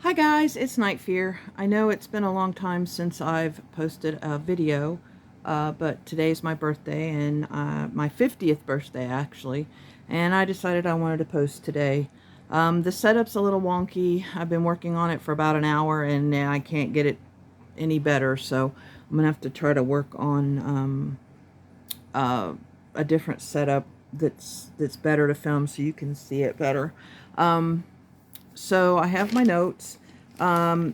Hi guys, it's Night Fear. I know it's been a long time since I've posted a video, but today's my birthday and my 50th birthday actually, and I decided I wanted to post today. The setup's a little wonky. I've been working on it for about an hour and I can't get it any better, so I'm gonna have to try to work on a different setup that's better to film so you can see it better. So I have my notes. I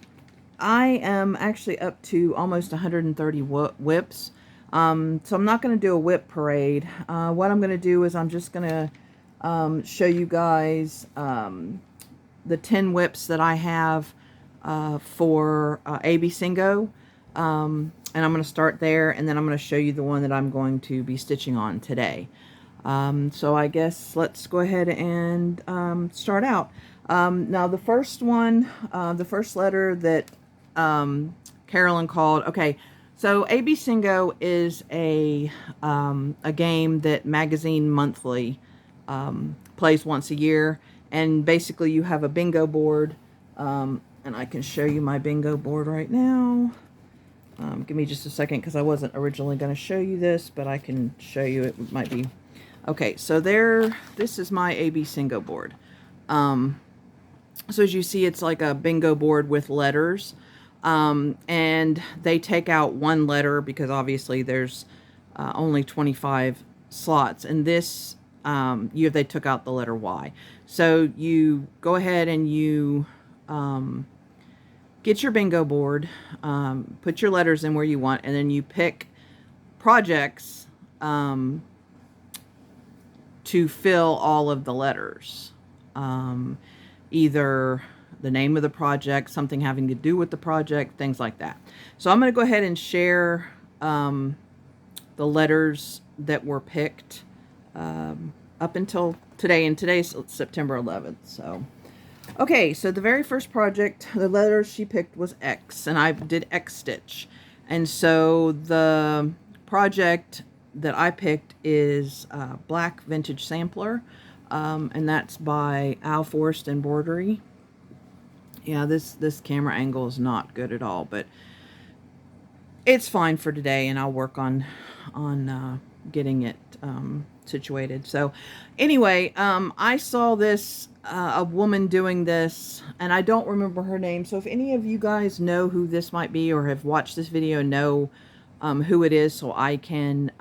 am actually up to almost 130 whips. So I'm not going to do a whip parade. What I'm going to do is I'm just going to show you guys the 10 whips that I have for ABCingo. And I'm going to start there, and then I'm going to show you the one that I'm going to be stitching on today. So I guess let's go ahead and start out. Now the first one, the first letter that Carolyn called, okay, so ABCingo is a game that Magazine Monthly plays once a year, and basically you have a bingo board, and I can show you my bingo board right now. Give me just a second because I wasn't originally going to show you this, but I can show you. It might be okay. So this is my ABCingo board. So as you see, it's like a bingo board with letters, and they take out one letter because obviously there's only 25 slots, and this they took out the letter Y. So you go ahead and you get your bingo board, put your letters in where you want, and then you pick projects to fill all of the letters. Either the name of the project, something having to do with the project, things like that. So I'm going to go ahead and share the letters that were picked up until today, and today's September 11th. So, okay, so the very first project, the letter she picked was X, and I did X stitch. And so the project that I picked is Black Vintage Sampler. And that's by Al Forrest Embroidery. Yeah, this camera angle is not good at all, but it's fine for today, and I'll work on getting it situated. So anyway, I saw this a woman doing this, and I don't remember her name. So if any of you guys know who this might be or have watched this video, know who it is, so I can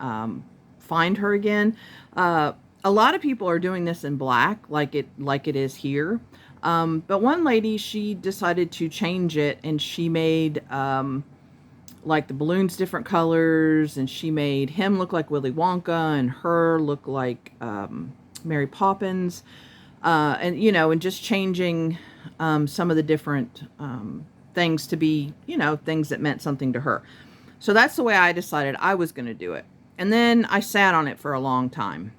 find her again. A lot of people are doing this in black, like it is here. But one lady, she decided to change it, and she made like the balloons different colors, and she made him look like Willy Wonka and her look like Mary Poppins, and and just changing some of the different things to be things that meant something to her. So that's the way I decided I was going to do it, and then I sat on it for a long time.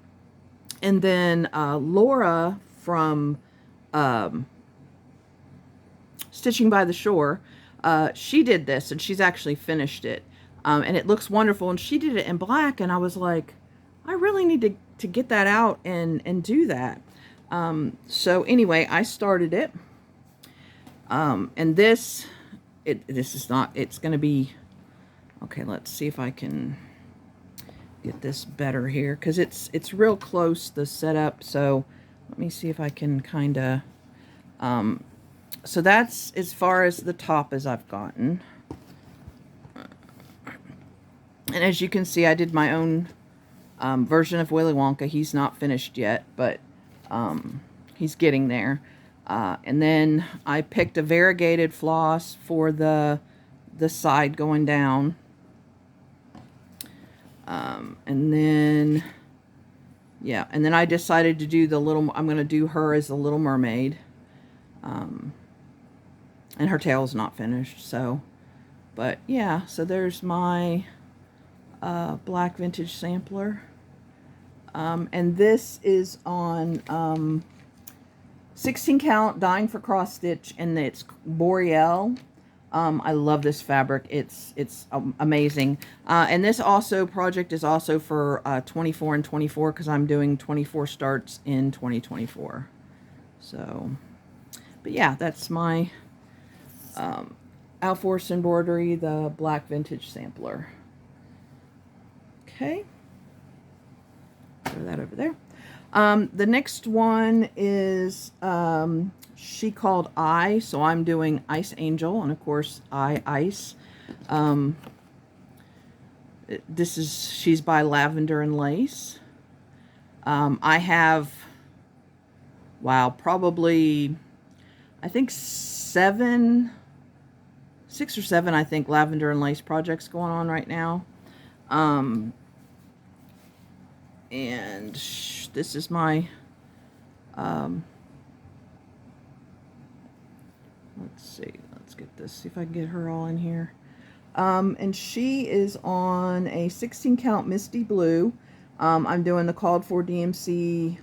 And then Laura from Stitching by the Shore, she did this, and she's actually finished it. And it looks wonderful, and she did it in black, and I was like, I really need to get that out and do that. So anyway, I started it. And this is not, it's going to be, okay, let's see if I can get this better here, because it's real close, the setup. So let me see if I can kind of so that's as far as the top as I've gotten. And as you can see, I did my own version of Willy Wonka. He's not finished yet, but he's getting there. And then I picked a variegated floss for the side going down. And then, yeah, and then I decided to do I'm going to do her as a Little Mermaid. And her tail's not finished, so, but yeah, so there's my Black Vintage Sampler. And this is on 16 count, dying for cross stitch, and it's Boreal. I love this fabric. It's amazing. And this project is also for 24 and 24, because I'm doing 24 starts in 2024. So, but yeah, that's my Alforce Embroidery, the black vintage sampler. Okay. Throw that over there. The next one is She Called I, so I'm doing Ice Angel, and of course I Ice. She's by Lavender and Lace. I have, wow, probably, I think 6 or 7, I think, Lavender and Lace projects going on right now. And this is my, let's see, let's get this, see if I can get her all in here. And she is on a 16 count Misty Blue. I'm doing the called for DMC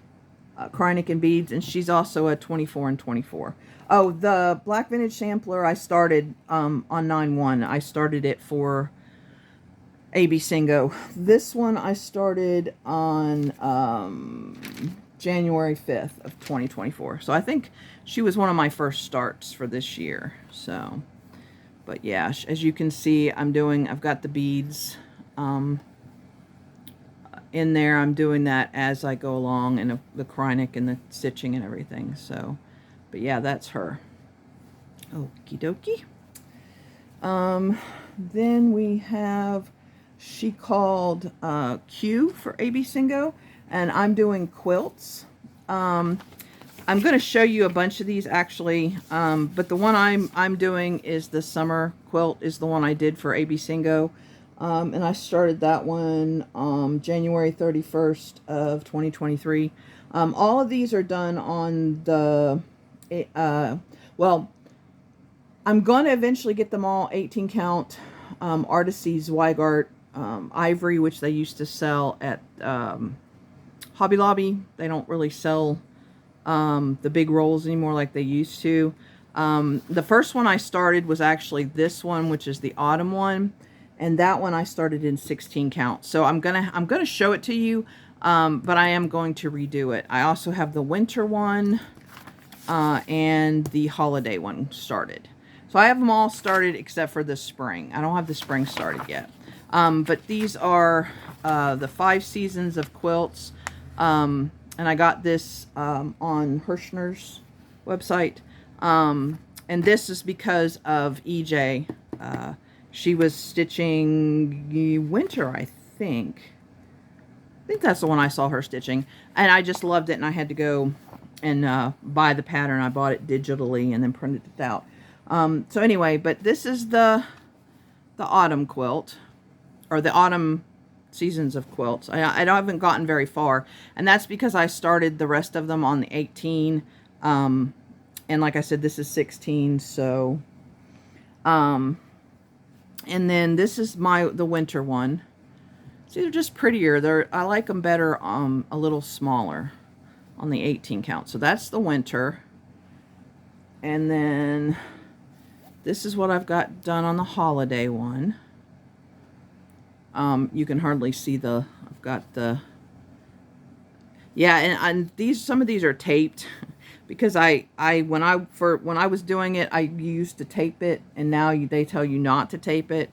Krynic and beads, and she's also a 24 and 24. Oh, the black vintage sampler I started on 9/1. I started it for ABCingo. This one I started on January 5th of 2024. So I think she was one of my first starts for this year. So, but yeah, as you can see, I've got the beads in there. I'm doing that as I go along, and the Krynic and the stitching and everything. So, but yeah, that's her. Okie dokie. Then we have She Called Q for ABCingo, and I'm doing quilts. I'm going to show you a bunch of these actually, but the one I'm doing is the summer quilt, is the one I did for ABCingo. And I started that one January 31st of 2023. All of these are done on the, well, I'm going to eventually get them all 18 count Artisty Zweigart ivory, which they used to sell at Hobby Lobby. They don't really sell the big rolls anymore like they used to. The first one I started was actually this one, which is the autumn one. And that one I started in 16 count. So I'm gonna show it to you, but I am going to redo it. I also have the winter one and the holiday one started. So I have them all started except for the spring. I don't have the spring started yet. But these are the 5 seasons of quilts. And I got this on Hirschner's website. And this is because of EJ. She was stitching winter, I think. I think that's the one I saw her stitching. And I just loved it, and I had to go and buy the pattern. I bought it digitally and then printed it out. So anyway, but this is the autumn quilt, or the autumn seasons of quilts. I haven't gotten very far, and that's because I started the rest of them on the 18. And like I said, this is 16, so... and then this is the winter one. See, they're just prettier. I like them better a little smaller on the 18 count. So that's the winter. And then this is what I've got done on the holiday one. You can hardly see I've got the, yeah, and some of these are taped. Because when I was doing it, I used to tape it, and now they tell you not to tape it.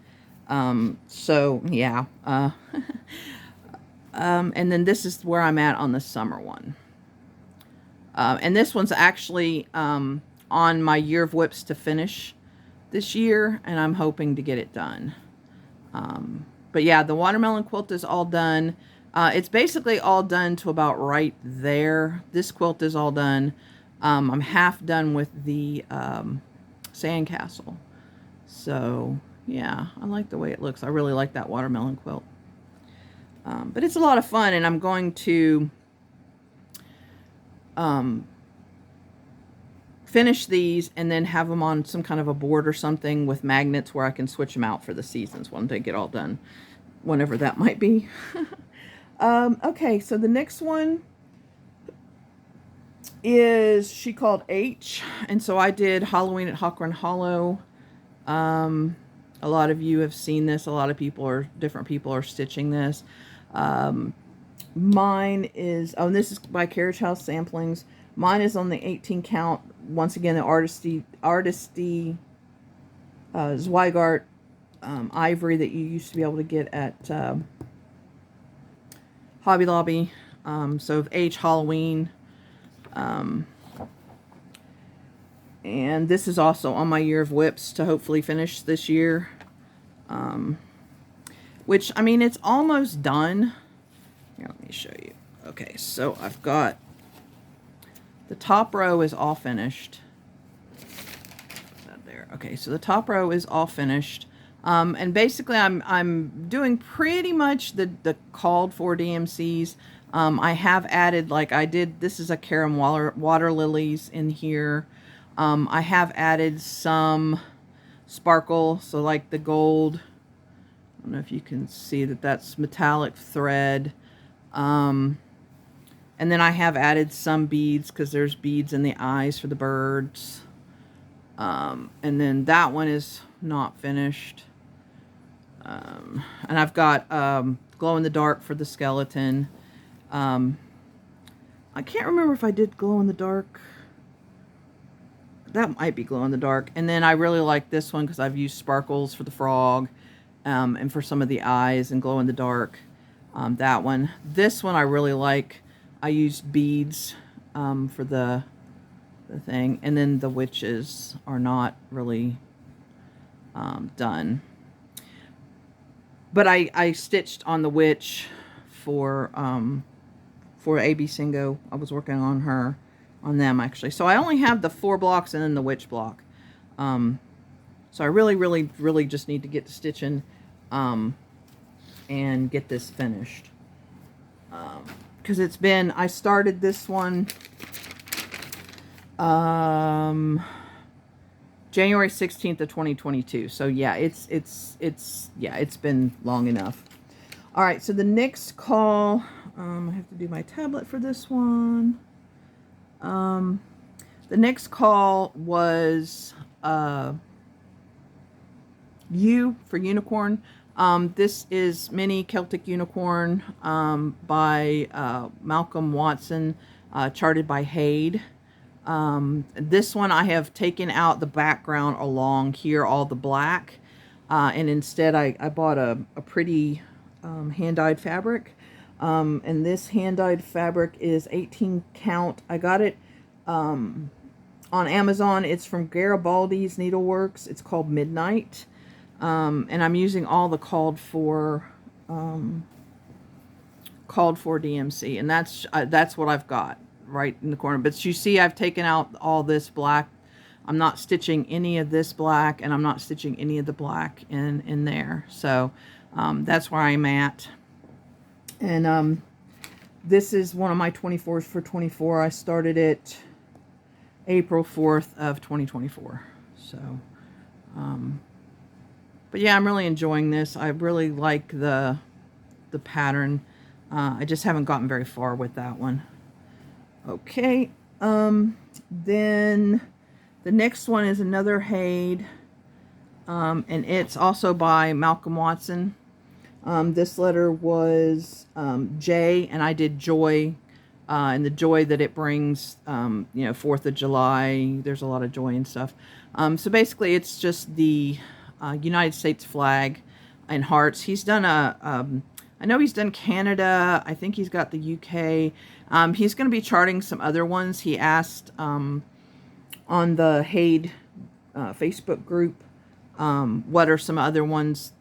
So yeah. And then this is where I'm at on the summer one. And this one's actually on my year of whips to finish this year, and I'm hoping to get it done. But yeah, the watermelon quilt is all done. It's basically all done to about right there. This quilt is all done. I'm half done with the sandcastle. So, yeah, I like the way it looks. I really like that watermelon quilt. But it's a lot of fun, and I'm going to finish these and then have them on some kind of a board or something with magnets where I can switch them out for the seasons when they get all done, whenever that might be. Okay, so the next one is She Called H, and so I did Halloween at Hawkrun Hollow. A lot of you have seen this. A lot of different people are stitching this. Mine is, and this is by Carriage House Samplings. Mine is on the 18 count. Once again, the Artisty Zweigart ivory that you used to be able to get at Hobby Lobby. So Age Halloween. And this is also on my year of whips to hopefully finish this year. Which, I mean, it's almost done. Here, let me show you. Okay, so I've got the top row is all finished. There. Okay, so the top row is all finished. And basically I'm doing pretty much the called for DMCs. I have added, like I did, this is a Caram water lilies in here. I have added some sparkle, so like the gold. I don't know if you can see that that's metallic thread. And then I have added some beads because there's beads in the eyes for the birds. And then that one is not finished. And I've got glow in the dark for the skeleton. I can't remember if I did glow in the dark. That might be glow in the dark. And then I really like this one because I've used sparkles for the frog, and for some of the eyes, and glow in the dark. That one. This one I really like. I used beads for the thing. And then the witches are not really done. But I stitched on the witch for ABCingo. I was working on them actually. So I only have the 4 blocks and then the witch block. So I really just need to get to stitching and get this finished. Because it's been, I started this one January 16th of 2022. So yeah, it's been long enough. All right, so the next call, I have to do my tablet for this one. The next call was U for Unicorn. This is Mini Celtic Unicorn by Malcolm Watson, charted by Hayde. This one I have taken out the background along here, all the black, and instead I bought a pretty hand-dyed fabric. And this hand-dyed fabric is 18 count. I got it on Amazon. It's from Garibaldi's Needleworks. It's called Midnight. And I'm using all the called for DMC, and that's what I've got right in the corner. But you see, I've taken out all this black. I'm not stitching any of this black, and I'm not stitching any of the black in there. So that's where I'm at. And this is one of my 24s for 24. I started it April 4th of 2024. So but yeah, I'm really enjoying this. I really like the pattern. I just haven't gotten very far with that one. Okay, then the next one is another Hayde, and it's also by Malcolm Watson. This letter was J, and I did Joy, and the joy that it brings, 4th of July, there's a lot of joy and stuff. So basically it's just the United States flag and hearts. He's done I know he's done Canada. I think he's got the UK. He's going to be charting some other ones. He asked on the Hayde Facebook group what are some other ones,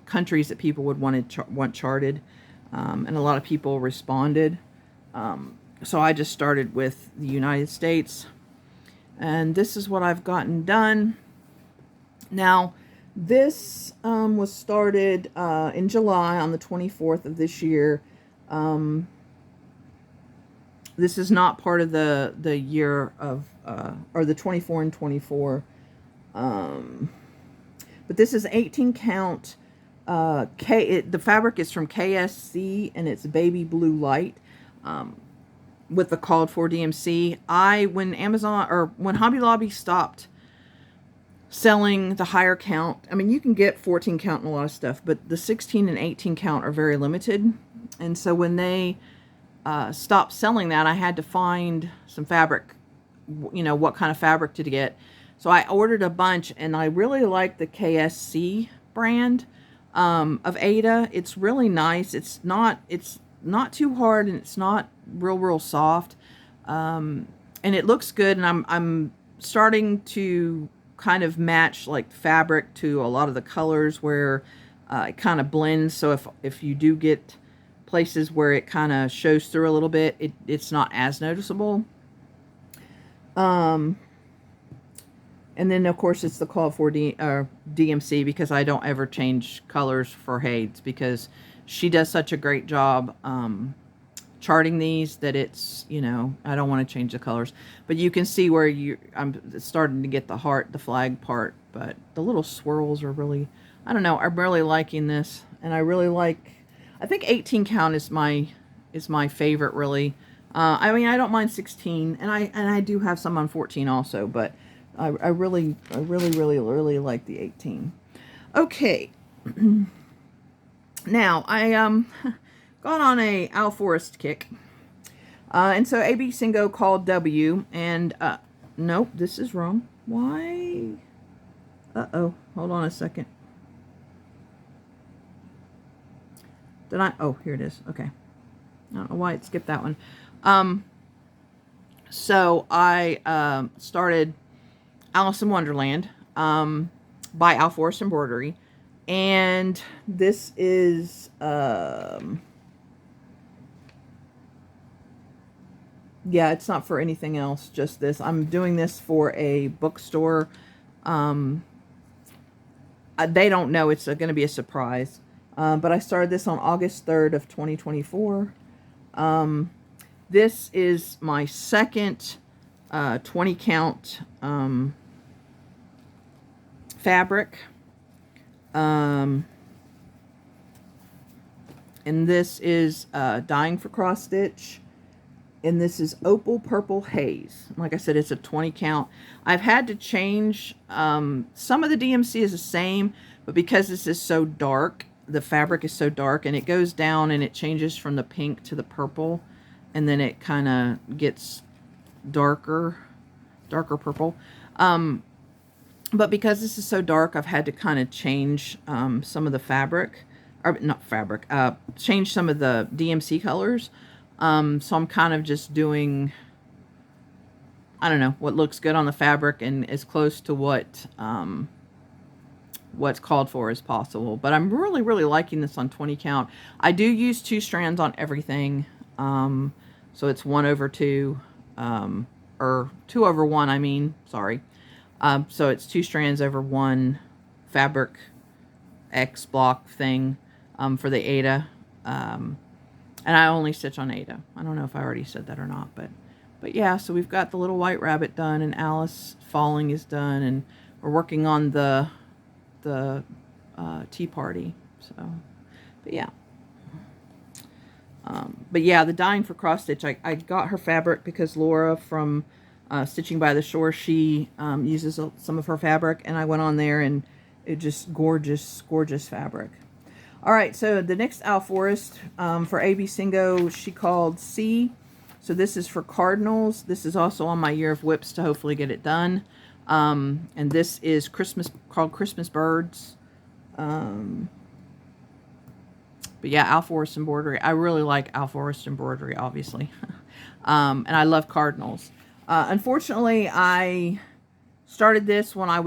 countries that people would want charted, and a lot of people responded. So I just started with the United States, and this is what I've gotten done. Now, this was started in July on the 24th of this year. This is not part of the year of, or the 24 and 24. But this is 18 count. The fabric is from KSC, and it's baby blue light, with the called for DMC. When Hobby Lobby stopped selling the higher count, I mean, you can get 14 count and a lot of stuff, but the 16 and 18 count are very limited. And so when they stopped selling that, I had to find some fabric, what kind of fabric to get. So I ordered a bunch, and I really like the KSC brand of Ada. It's really nice. It's not too hard, and it's not real soft. And it looks good, and I'm starting to kind of match like fabric to a lot of the colors where it kind of blends. So if you do get places where it kind of shows through a little bit, it's not as noticeable. And then of course it's the call for DMC, because I don't ever change colors for Hades, because she does such a great job charting these that it's, you know, I don't want to change the colors. But you can see where I'm starting to get the heart, the flag part, but the little swirls are really, I don't know, I'm really liking this. And I really like, I think 18 count is my favorite, really. I mean, I don't mind 16, and I do have some on 14 also, but I really like the 18. Okay. Now, I got on a Al Forrest kick. And so ABCingo called W, and nope, this is wrong. Why? Uh-oh, hold on a second. Did I? Oh, here it is. Okay. I don't know why it skipped that one. So I started Alice in Wonderland by Al Forrest Embroidery. And this is, yeah, it's not for anything else, just this. I'm doing this for a bookstore. They don't know, it's going to be a surprise. But I started this on August 3rd of 2024. This is my second 20 count fabric. And this is Dying for Cross Stitch. And this is Opal Purple Haze. Like I said, it's a 20 count. I've had to change, some of the DMC is the same, but because this is so dark, the fabric is so dark, and it goes down and it changes from the pink to the purple, and then it kind of gets darker purple. But because this is so dark, I've had to kind of change some of the fabric, or not fabric, change some of the DMC colors. So I'm kind of just doing, I don't know, what looks good on the fabric and as close to what's called for as possible. But I'm really liking this on 20 count. I do use 2 strands on everything. So it's 1/2, or 2/1, I mean, sorry. So it's 2 strands over 1 fabric X block thing for the Ada. And I only stitch on Ada. I don't know if I already said that or not, but yeah, so we've got the little white rabbit done, and Alice Falling is done, and we're working on the tea party. So, but yeah. But yeah, the Dying for Cross Stitch, I got her fabric because Laura from Stitching by the Shore, she uses some of her fabric, and I went on there, and it just gorgeous fabric. All right, so the next Al Forrest for ABCingo, she called C. So this is for Cardinals. This is also on my Year of Whips to hopefully get it done. And this is called Christmas Birds. But yeah, Al Forrest embroidery. I really like Al Forrest embroidery, obviously. And I love Cardinals. Unfortunately, I started this when I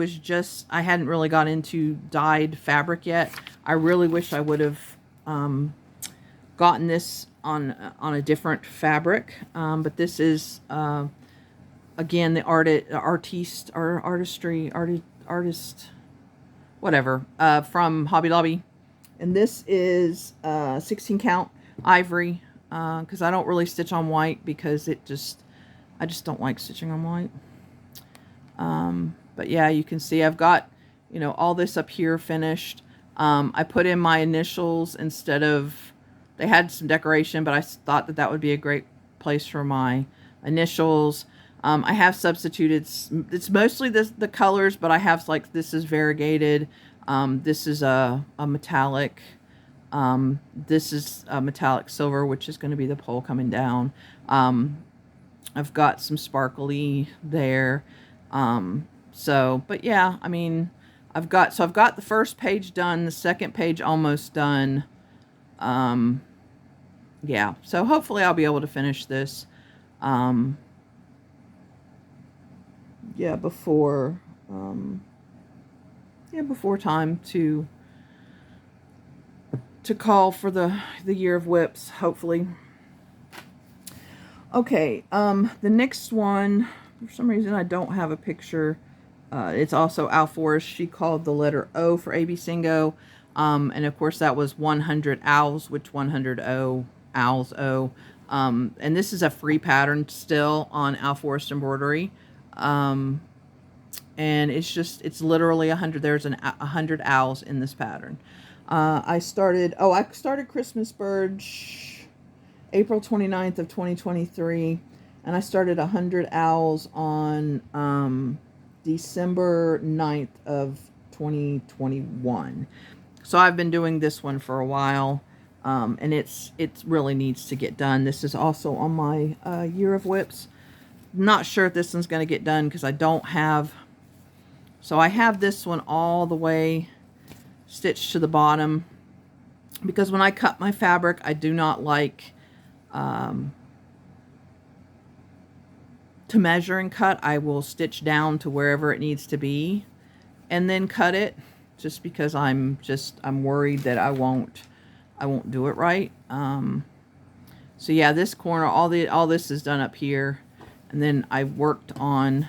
hadn't really got into dyed fabric yet. I really wish I would have gotten this on a different fabric. But this is, again, the artist, whatever, from Hobby Lobby. And this is 16 count ivory, because I don't really stitch on white because I just don't like stitching on white. But yeah, you can see I've got, you know, all this up here finished. I put in my initials instead of, they had some decoration, but I thought that would be a great place for my initials. I have substituted, it's mostly the colors, but I have, like, this is variegated. This is a metallic. This is a metallic silver, which is going to be the pole coming down. I've got some sparkly there. So, but yeah, I mean, I've got the first page done, the second page almost done. Yeah, so hopefully I'll be able to finish this. Yeah, before before time to call for the year of whips, hopefully. Okay, the next one, for some reason I don't have a picture. It's also Al Forrest. She called the letter O for ABCingo. And of course that was 100 owls, which 100 owls O. And this is a free pattern still on Al Forrest Embroidery. And it's literally 100. There's 100 owls in this pattern. I started Christmas Birds April 29th of 2023, and I started 100 owls on December 9th of 2021. So I've been doing this one for a while, and it really needs to get done. This is also on my year of whips. Not sure if this one's going to get done because I don't have, so I have this one all the way stitched to the bottom, because when I cut my fabric, I do not like to measure and cut. I will stitch down to wherever it needs to be and then cut it, just because I'm worried that I won't do it right. So yeah, this corner, all this is done up here, and then I worked on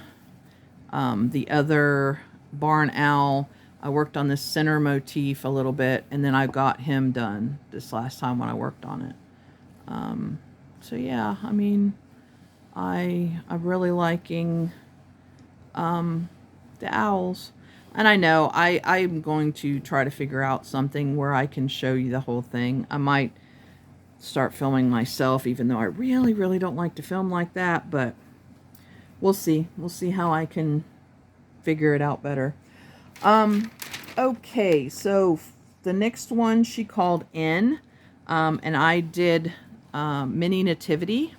the other barn owl. I worked on this center motif a little bit, and then I got him done this last time when I worked on it. So yeah, I mean, I'm really liking the owls. And I know I'm going to try to figure out something where I can show you the whole thing. I might start filming myself, even though I really, really don't like to film like that, but we'll see. We'll see how I can figure it out better. Okay, so the next one she called in, and I did Mini Nativity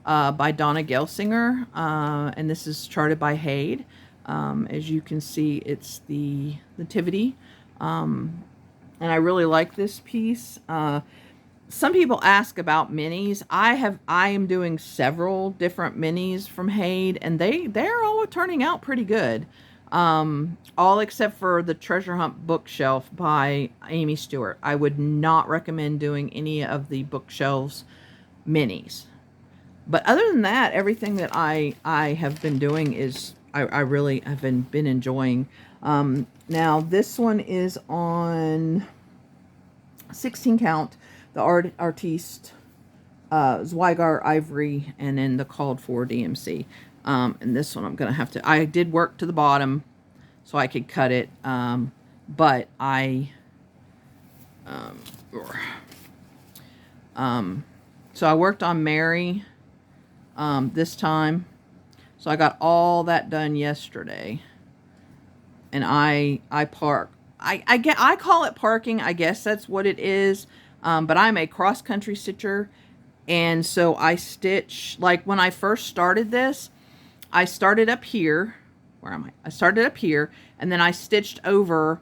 by Donna Gelsinger, and this is charted by Hayde. As you can see, it's the Nativity, and I really like this piece. Some people ask about minis. I am doing several different minis from Hayde, and they're all turning out pretty good. All except for the Treasure Hunt Bookshelf by Amy Stewart. I would not recommend doing any of the bookshelves minis. But other than that, everything that I have been doing is I really have been enjoying. Now this one is on 16 count, the Artiste Zweigart Ivory, and then the called for DMC. And this one I'm gonna have to, I did work to the bottom so I could cut it, but so I worked on Mary this time, so I got all that done yesterday, and I call it parking, I guess that's what it is, but I'm a cross-country stitcher, and so I stitch, like when I first started this, I started up here. Where am I? I started up here, and then I stitched over,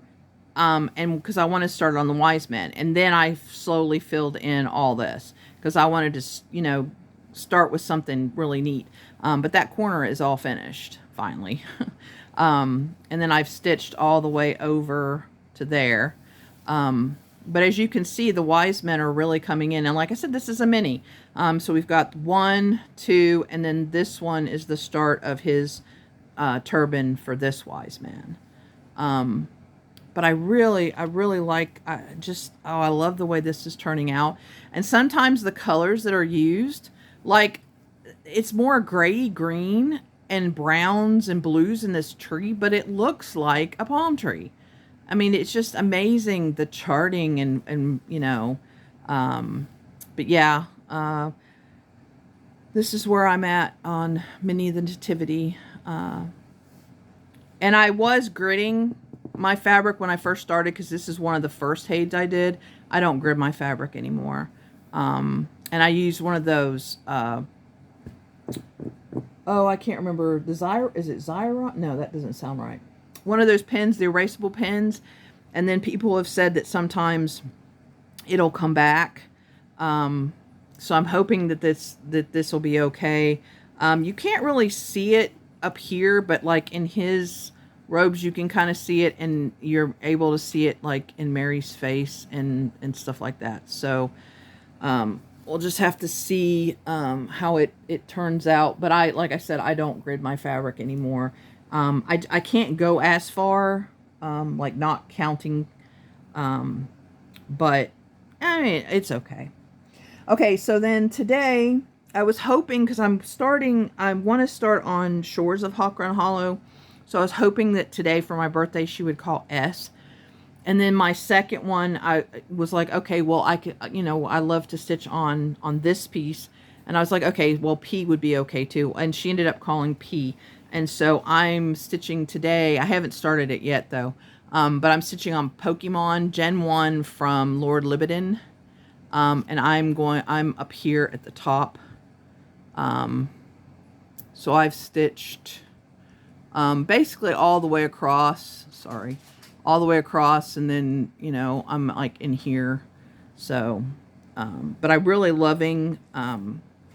and because I wanted to start on the Wise Men, and then I slowly filled in all this because I wanted to, you know, start with something really neat. But that corner is all finished finally, and then I've stitched all the way over to there. But as you can see, the Wise Men are really coming in. And like I said, this is a mini. So we've got 1, 2, and then this one is the start of his turban for this Wise Man. But I really like, I love the way this is turning out. And sometimes the colors that are used, like it's more gray green and browns and blues in this tree, but it looks like a palm tree. I mean, it's just amazing, the charting and you know, but yeah, this is where I'm at on Mini the Nativity. And I was gridding my fabric when I first started, because this is one of the first Haydes I did. I don't grid my fabric anymore. And I used one of those oh, I can't remember, is it Xyron? No, that doesn't sound right. One of those pens, the erasable pens, and then people have said that sometimes it'll come back. So I'm hoping that this will be okay. You can't really see it up here, but like in his robes, you can kind of see it, and you're able to see it like in Mary's face and stuff like that. So we'll just have to see how it turns out. But like I said, I don't grid my fabric anymore. I can't go as far, like not counting, but I mean, it's okay. Okay, so then today, I was hoping, because I want to start on Shores of Hawk Run Hollow, so I was hoping that today for my birthday she would call S. And then my second one, I was like, okay, well, I could, I love to stitch on this piece. And I was like, okay, well, P would be okay too. And she ended up calling P. And so I'm stitching today. I haven't started it yet though. But I'm stitching on Pokemon Gen 1 from Lord Libidin. And I'm up here at the top. So I've stitched basically all the way across, all the way across, and then, I'm like in here. So, but I'm really loving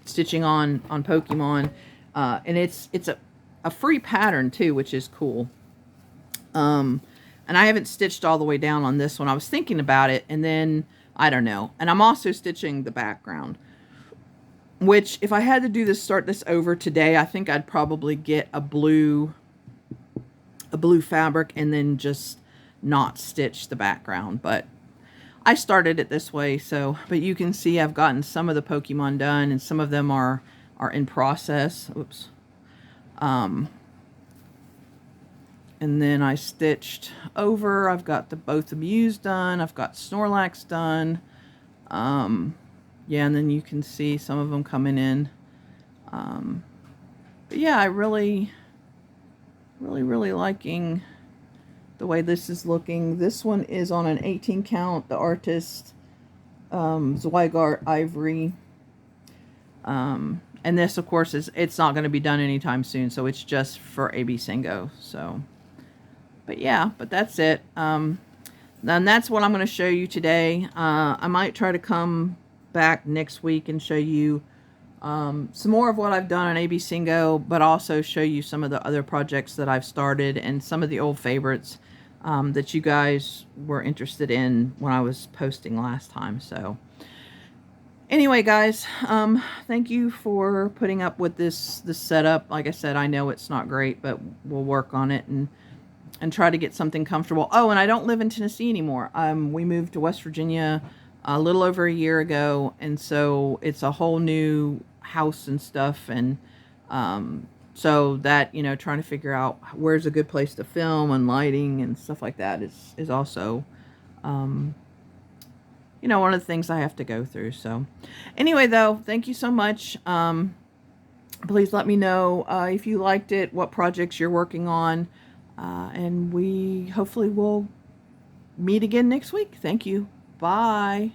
stitching on Pokemon. And it's a free pattern too, which is cool. And I haven't stitched all the way down on this one. I was thinking about it, and then I don't know. And I'm also stitching the background, which if I had to start this over today, I think I'd probably get a blue fabric and then just not stitch the background. But I started it this way, so, but you can see I've gotten some of the Pokemon done, and some of them are in process. Oops. And then I stitched over. I've got both the Mews done. I've got Snorlax done. Yeah, and then you can see some of them coming in. But yeah, I really liking the way this is looking. This one is on an 18 count. The artist, Zweigart Ivory. And this, of course, it's not going to be done anytime soon, so it's just for ABCingo. So, but yeah, but that's it. And that's what I'm going to show you today. I might try to come back next week and show you some more of what I've done on ABCingo, but also show you some of the other projects that I've started and some of the old favorites that you guys were interested in when I was posting last time. So anyway, guys, thank you for putting up with this setup. Like I said, I know it's not great, but we'll work on it and try to get something comfortable. Oh, and I don't live in Tennessee anymore. We moved to West Virginia a little over a year ago, and so it's a whole new house and stuff, and so that, trying to figure out where's a good place to film and lighting and stuff like that is also one of the things I have to go through. So anyway, though, thank you so much. Please let me know if you liked it, what projects you're working on, and we hopefully will meet again next week. Thank you. Bye.